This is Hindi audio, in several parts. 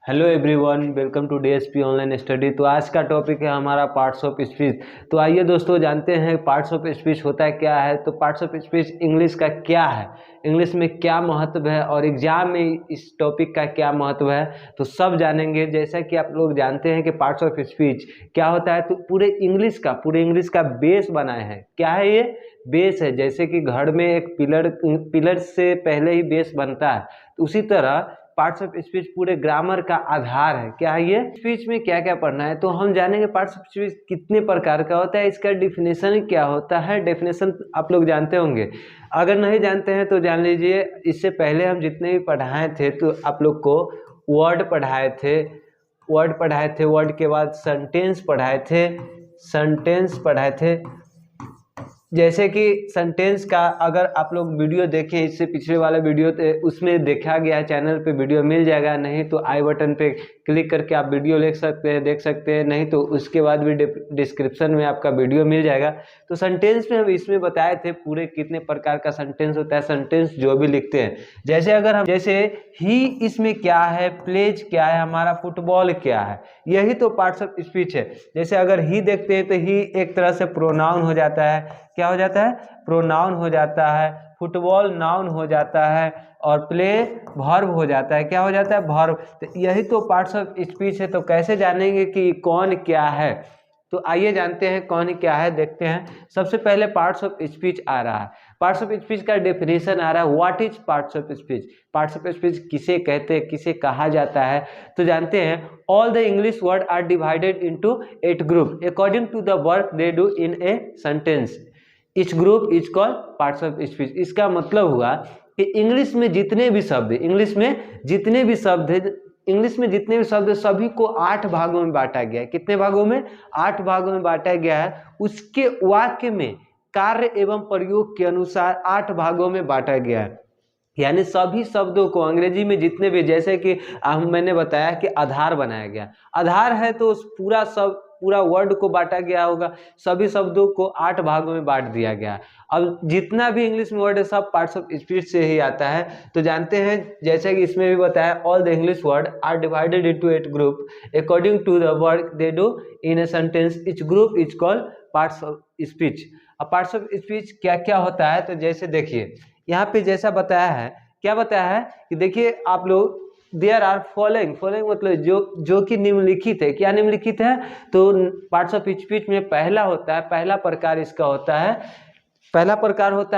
Hello everyone, welcome to DSP online study. तो आज का टॉपिक है हमारा पार्ट्स ऑफ स्पीच। तो आइए दोस्तों जानते हैं पार्ट्स ऑफ स्पीच होता है क्या है। तो पार्ट्स ऑफ स्पीच इंग्लिश का क्या है, इंग्लिश में क्या महत्व है और एग्जाम में इस टॉपिक का क्या महत्व है, तो सब जानेंगे। जैसा कि आप लोग जानते हैं कि पार्ट्स ऑफ स्पीच क्या होता है, तो पूरे इंग्लिश का बेस बनाए हैं। क्या है ये? बेस है। जैसे कि घर में एक पिलर से पहले ही बेस बनता है, तो उसी तरह पार्ट्स ऑफ स्पीच पूरे ग्रामर का आधार है। क्या है ये? स्पीच में क्या क्या पढ़ना है, तो हम जानेंगे पार्ट्स ऑफ स्पीच कितने प्रकार का होता है, इसका डेफिनेशन क्या होता है। डेफिनेशन आप लोग जानते होंगे, अगर नहीं जानते हैं तो जान लीजिए। इससे पहले हम जितने भी पढ़ाए थे तो आप लोग को वर्ड पढ़ाए थे, वर्ड के बाद सेंटेंस पढ़ाए थे। जैसे कि सेंटेंस का अगर आप लोग वीडियो देखें, इससे पिछले वाला वीडियो उसमें देखा गया है, चैनल पे वीडियो मिल जाएगा। नहीं तो आई बटन पे क्लिक करके आप वीडियो देख सकते हैं। नहीं तो उसके बाद भी डिस्क्रिप्शन में आपका वीडियो मिल जाएगा। तो सेंटेंस में हम इसमें बताए थे पूरे कितने प्रकार का सेंटेंस होता है। सेंटेंस जो भी लिखते हैं, जैसे ही, इसमें क्या है, प्लेज क्या है, हमारा फुटबॉल क्या है, यही तो पार्ट्स ऑफ स्पीच है। जैसे अगर ही देखते हैं तो ही एक तरह से प्रोनाउन हो जाता है। क्या हो जाता है? प्रोनाउन हो जाता है। फुटबॉल नाउन हो जाता है और प्ले वर्ब हो जाता है। क्या हो जाता है? वर्ब। तो यही तो पार्ट्स ऑफ स्पीच है। तो कैसे जानेंगे कि कौन क्या है, तो आइए जानते हैं कौन क्या है, देखते हैं। सबसे पहले पार्ट्स ऑफ स्पीच आ रहा है। पार्ट्स ऑफ स्पीच का डेफिनेशन आ रहा है। What is parts of speech? Parts of speech किसे कहते हैं, किसे कहा जाता है, तो जानते हैं। All the English word are divided into 8 group according to the work they do in a sentence. Each group is called parts of speech. इसका मतलब हुआ कि इंग्लिश में जितने भी शब्द सभी को 8 भागों में बांटा गया है। कितने भागों में? 8 भागों में बांटा गया है। उसके वाक्य में कार्य एवं प्रयोग के अनुसार 8 भागों में बांटा गया है। यानी सभी शब्दों को अंग्रेजी में जितने भी, जैसे कि मैंने बताया कि आधार बनाया गया, आधार है तो उस पूरा वर्ड को बांटा गया होगा। सभी शब्दों को 8 भागों में बांट दिया गया। अब जितना भी इंग्लिश में वर्ड है सब पार्ट्स ऑफ स्पीच से ही आता है। तो जानते हैं, जैसे कि इसमें भी बताया, all the English word are divided into 8 group according to the work they do in a sentence. Each group is called parts of speech. अब पार्ट्स ऑफ स्पीच क्या क्या होता है, तो जैसे देखिए यहाँ पे जैसा बताया है, क्या बताया है कि देखिए आप लोग, देयर आर फॉलोइंग मतलब जो कि निम्नलिखित है। क्या निम्नलिखित है? तो पार्ट्स ऑफ स्पीच में पहला होता है, पहला प्रकार इसका होता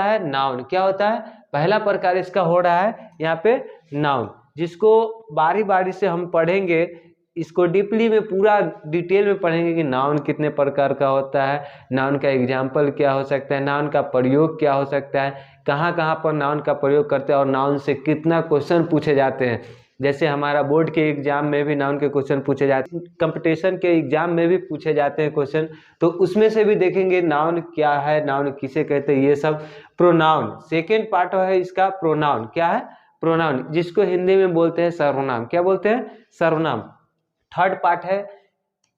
है नाउन। क्या होता है? पहला प्रकार इसका हो रहा है यहाँ पे नाउन, जिसको बारी बारी से हम पढ़ेंगे। इसको डीपली में पूरा डिटेल में पढ़ेंगे कि नाउन कितने प्रकार का होता है, नाउन का एग्जाम्पल क्या हो सकता है, नाउन का प्रयोग क्या हो सकता है, कहाँ कहाँ पर नाउन का प्रयोग करते हैं और नाउन से कितना क्वेश्चन पूछे जाते हैं। जैसे हमारा बोर्ड के एग्जाम में भी नाउन के क्वेश्चन पूछे जाते हैं, कंपटीशन के एग्जाम में भी पूछे जाते हैं क्वेश्चन। तो उसमें से भी देखेंगे नाउन क्या है, नाउन किसे कहते हैं, ये सब। प्रोनाउन सेकेंड पार्ट है इसका। प्रोनाउन क्या है? प्रोनाउन, जिसको हिंदी में बोलते हैं सर्वनाम। क्या बोलते हैं? सर्वनाम। थर्ड पार्ट है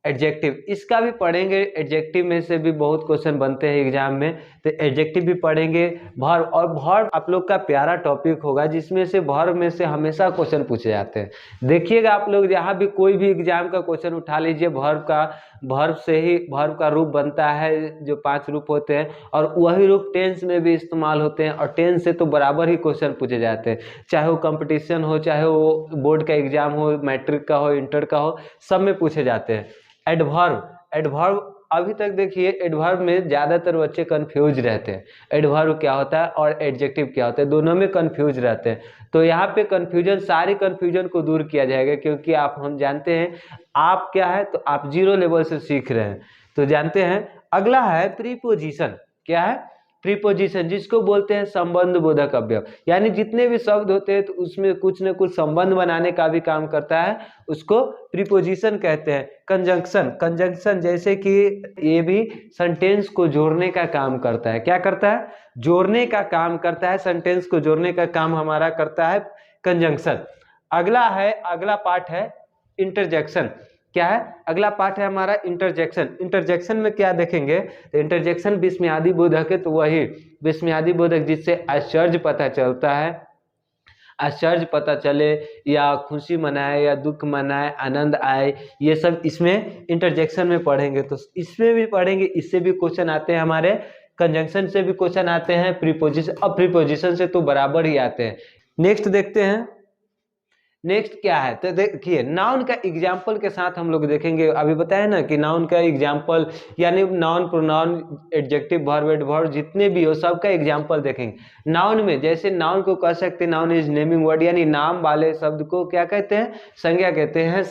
एडजेक्टिव, इसका भी पढ़ेंगे। एडजेक्टिव में से भी बहुत क्वेश्चन बनते हैं एग्जाम में, तो एडजेक्टिव भी पढ़ेंगे। वर्ब, और वर्ब आप लोग का प्यारा टॉपिक होगा, जिसमें से वर्ब में से हमेशा क्वेश्चन पूछे जाते हैं। देखिएगा आप लोग, जहाँ भी कोई भी एग्जाम का क्वेश्चन उठा लीजिए, वर्ब से ही वर्ब का रूप बनता है, जो 5 रूप होते हैं, और वही रूप टेंस में भी इस्तेमाल होते हैं। और टेंस से तो बराबर ही क्वेश्चन पूछे जाते हैं, चाहे वो कंपटीशन हो, चाहे वो बोर्ड का एग्जाम हो, मैट्रिक का हो, इंटर का हो, सब में पूछे जाते हैं। एडवर्ब अभी तक देखिए, एडवर्ब में ज़्यादातर बच्चे कंफ्यूज रहते हैं। एडवर्ब क्या होता है और एडजेक्टिव क्या होता है, दोनों में कंफ्यूज रहते हैं। तो यहाँ पे सारी कंफ्यूजन को दूर किया जाएगा, क्योंकि हम जानते हैं आप क्या है, तो आप 0 लेवल से सीख रहे हैं। तो जानते हैं अगला है प्रीपोजिशन। क्या है? प्रीपोजिशन, जिसको बोलते हैं संबंध बोधक अवयव। यानी जितने भी शब्द होते हैं तो उसमें कुछ न कुछ संबंध बनाने का भी काम करता है, उसको प्रीपोजिशन कहते हैं। कंजंक्शन जैसे कि ये भी सेंटेंस को जोड़ने का काम करता है। क्या करता है? जोड़ने का काम करता है। सेंटेंस को जोड़ने का काम हमारा करता है कंजंक्शन। अगला पार्ट है इंटरजेक्शन। क्या है? अगला पार्ट है हमारा इंटरजेक्शन। इंटरजेक्शन में क्या देखेंगे, तो इंटरजेक्शन विस्मयादि बोधक है। तो वही विस्मयादि बोधक जिससे आश्चर्य पता चलता है, आश्चर्य पता चले या खुशी मनाए या दुख मनाए, आनंद आए, ये सब इसमें इंटरजेक्शन में पढ़ेंगे। तो इसमें भी पढ़ेंगे, इससे भी क्वेश्चन आते हैं हमारे, कंजंक्शन से भी क्वेश्चन आते हैं, प्रीपोजिशन, अब प्रीपोजिशन से तो बराबर ही आते हैं। नेक्स्ट देखते हैं, नेक्स्ट क्या है, तो देखिए नाउन का एग्जाम्पल के साथ हम लोग देखेंगे। अभी बताया ना कि नाउन का एग्जाम्पल यानी noun, pronoun, adjective, verb, adverb जितने भी हो सबका एग्जाम्पल देखेंगे। नाउन में जैसे नाउन को कह सकते हैं नाउन इज नेमिंग वर्ड, यानी नाम वाले शब्द को क्या कहते हैं, संज्ञा कहते हैं,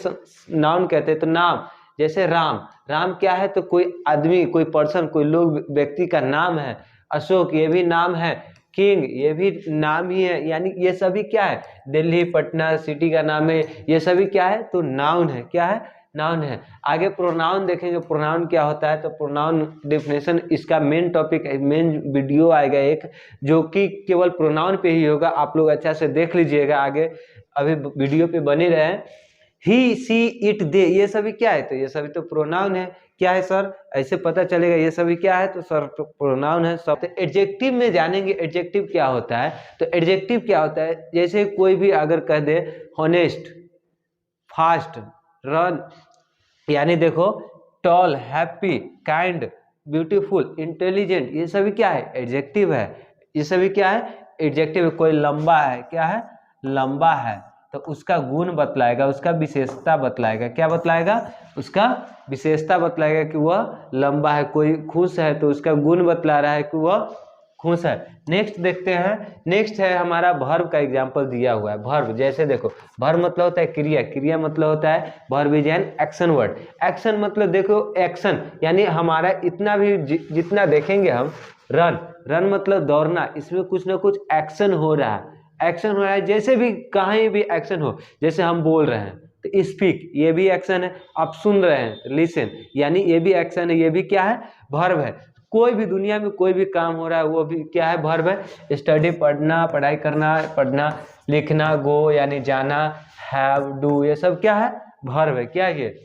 नाउन कहते हैं। तो नाम जैसे राम, राम क्या है, तो कोई आदमी, कोई पर्सन, कोई लोग, व्यक्ति का नाम है। अशोक ये भी नाम है, किंग ये भी नाम ही है, यानी ये सभी क्या है, दिल्ली, पटना सिटी का नाम है, ये सभी क्या है, तो नाउन है, क्या है, नाउन है। आगे प्रोनाउन देखेंगे, प्रोनाउन क्या होता है, तो प्रोनाउन डेफिनेशन इसका मेन टॉपिक है, मेन वीडियो आएगा एक, जो कि केवल प्रोनाउन पे ही होगा, आप लोग अच्छा से देख लीजिएगा आगे, अभी वीडियो पे बने रहे। ही, सी, इट, दे ये सभी क्या है, तो ये सभी तो प्रोनाउन है। क्या है सर, ऐसे पता चलेगा ये सभी क्या है, तो सर तो प्रोनाउन है सब। तो एडजेक्टिव में जानेंगे, एडजेक्टिव क्या होता है, तो एडजेक्टिव क्या होता है, जैसे कोई भी अगर कह दे हॉनेस्ट, फास्ट, रन, यानी देखो tall, happy, kind, beautiful, intelligent, ये सभी क्या है, एडजेक्टिव है। ये सभी क्या है, एडजेक्टिव है। कोई लंबा है, क्या है, लंबा है, तो उसका गुण बतलाएगा, उसका विशेषता बतलाएगा, क्या बतलाएगा, उसका विशेषता बतलाएगा कि वह लंबा है। कोई खुश है तो उसका गुण बतला रहा है कि वह खुश है। नेक्स्ट देखते हैं, नेक्स्ट है हमारा वर्ब का एग्जांपल दिया हुआ है। वर्ब जैसे देखो, वर्ब मतलब होता है क्रिया, क्रिया मतलब होता है verb is an action word. Action मतलब देखो एक्शन, यानी हमारा इतना भी जितना देखेंगे हम, रन, रन मतलब दौड़ना, इसमें कुछ ना कुछ एक्शन हो रहा है, एक्शन हो रहा है। जैसे भी कहीं भी एक्शन हो, जैसे हम बोल रहे हैं तो स्पीक, ये भी एक्शन है। आप सुन रहे हैं, लिसन, यानी ये भी एक्शन है, ये भी क्या है, वर्ब है। कोई भी दुनिया में कोई भी काम हो रहा है वो भी क्या है, वर्ब है। स्टडी पढ़ना, पढ़ाई करना, पढ़ना, लिखना, गो यानी जाना, हैव, डू, ये सब क्या है, वर्ब है। क्या ये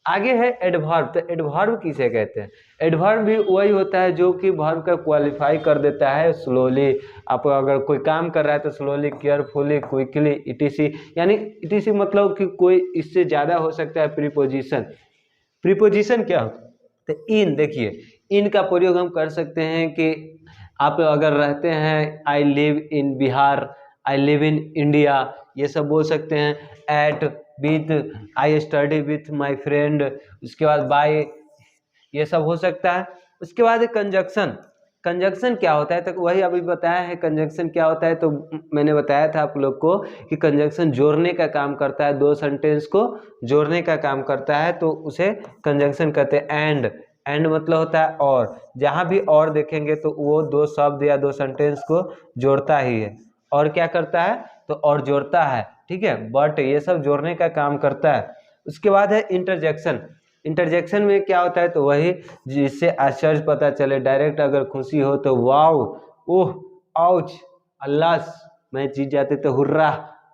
आगे है एडवर्ब, तो एडवर्ब किसे कहते हैं, एडवर्ब भी वही होता है जो कि वर्ब का क्वालिफाई कर देता है। स्लोली, आप अगर कोई काम कर रहा है तो स्लोली, केयरफुली, क्विकली, इटीसी, यानी इटीसी मतलब कि कोई इससे ज़्यादा हो सकता है। प्रीपोजिशन, प्रीपोजिशन क्या होता है, तो इन, देखिए इन का प्रयोग हम कर सकते हैं कि आप अगर रहते हैं, I live in Bihar, I live in India, ये सब बोल सकते हैं। At, with, I study with my friend, उसके बाद बाय, ये सब हो सकता है। उसके बाद कंजक्शन, कंजक्शन क्या होता है, तो वही अभी बताया है कंजक्शन क्या होता है। तो मैंने बताया था आप लोग को कि कंजक्शन जोड़ने का काम करता है, दो सेंटेंस को जोड़ने का काम करता है, तो उसे कंजक्शन कहते हैं। एंड, एंड मतलब होता है और, जहाँ भी और देखेंगे तो वो दो शब्द या दो सेंटेंस को जोड़ता ही है। और क्या करता है, तो और जोड़ता है, ठीक है। बट ये सब जोड़ने का काम करता है। उसके बाद है इंटरजेक्शन, इंटरजेक्शन में क्या होता है, तो वही जिससे आश्चर्य पता चले। डायरेक्ट अगर खुशी हो तो वाओ, ओह, आउच, अल्लाह, मैं जीत जाते तो हुर्रा,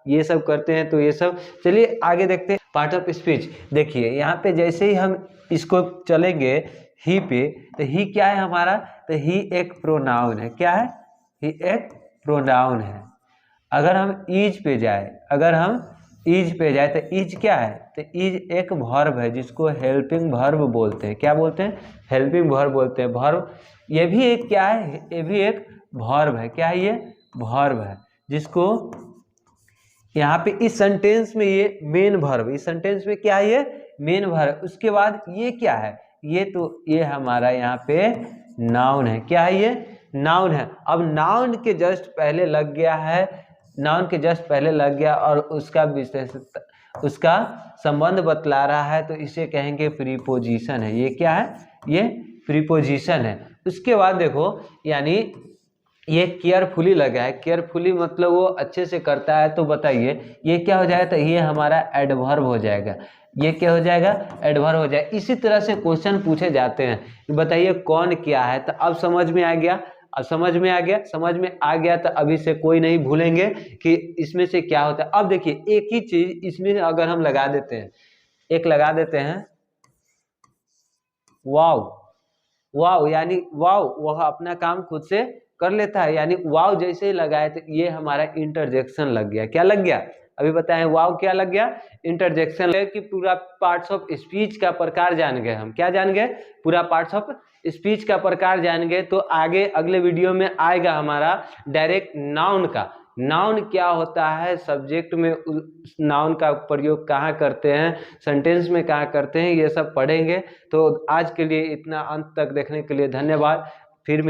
ये सब करते हैं। तो ये सब, चलिए आगे देखते हैं पार्ट ऑफ स्पीच। देखिए यहाँ पे जैसे ही हम इसको चलेंगे ही पे, तो ही क्या है हमारा, तो ही एक प्रोनाउन है। क्या है, ही एक प्रोनाउन है। अगर हम ईज पे जाए, अगर हम ईज पे जाए तो ईज क्या है, तो ईज एक वर्ब है जिसको हेल्पिंग वर्ब बोलते हैं। क्या बोलते हैं, हेल्पिंग वर्ब बोलते हैं। वर्ब ये भी एक क्या है, ये भी एक वर्ब है। क्या है, ये वर्ब है जिसको यहाँ पे इस सेंटेंस में ये मेन वर्ब, इस सेंटेंस में क्या है, ये मेन वर्ब। उसके बाद ये क्या है, ये तो ये हमारा यहाँ पे नाउन है। क्या है, ये नाउन है। अब नाउन के जस्ट पहले लग गया है, नाउन के जस्ट पहले लग गया और उसका विशेष, उसका संबंध बतला रहा है, तो इसे कहेंगे प्रीपोजिशन है। ये क्या है, ये प्रीपोजिशन है। उसके बाद देखो, यानी ये केयरफुली लगा है, केयरफुली मतलब वो अच्छे से करता है। तो बताइए ये क्या हो जाएगा, तो ये हमारा एडवर्ब हो जाएगा। ये क्या हो जाएगा, एडवर्ब हो जाएगा। इसी तरह से क्वेश्चन पूछे जाते हैं, बताइए कौन क्या है। तो अब समझ में आ गया, अब समझ में आ गया, समझ में आ गया तो अभी से कोई नहीं भूलेंगे कि इसमें से क्या होता है। अब देखिए एक ही चीज इसमें अगर हम लगा देते हैं, एक लगा देते हैं वाव, वाव, यानी वाव, वह अपना काम खुद से कर लेता है, यानी वाव जैसे ही लगाए तो ये हमारा इंटरजेक्शन लग गया। क्या लग गया? अभी बताएं, वाव क्या लग गया? इंटरजेक्शन। कि पूरा पार्ट्स ऑफ स्पीच का प्रकार जान गए हम। क्या जान गए? पूरा पार्ट्स ऑफ स्पीच का प्रकार जान गए। तो आगे अगले वीडियो में आएगा हमारा डायरेक्ट नाउन का। नाउन क्या होता है, सब्जेक्ट में नाउन का प्रयोग कहाँ करते हैं, सेंटेंस में कहाँ करते हैं, ये सब पढ़ेंगे। तो आज के लिए इतना, अंत तक देखने के लिए धन्यवाद। फिर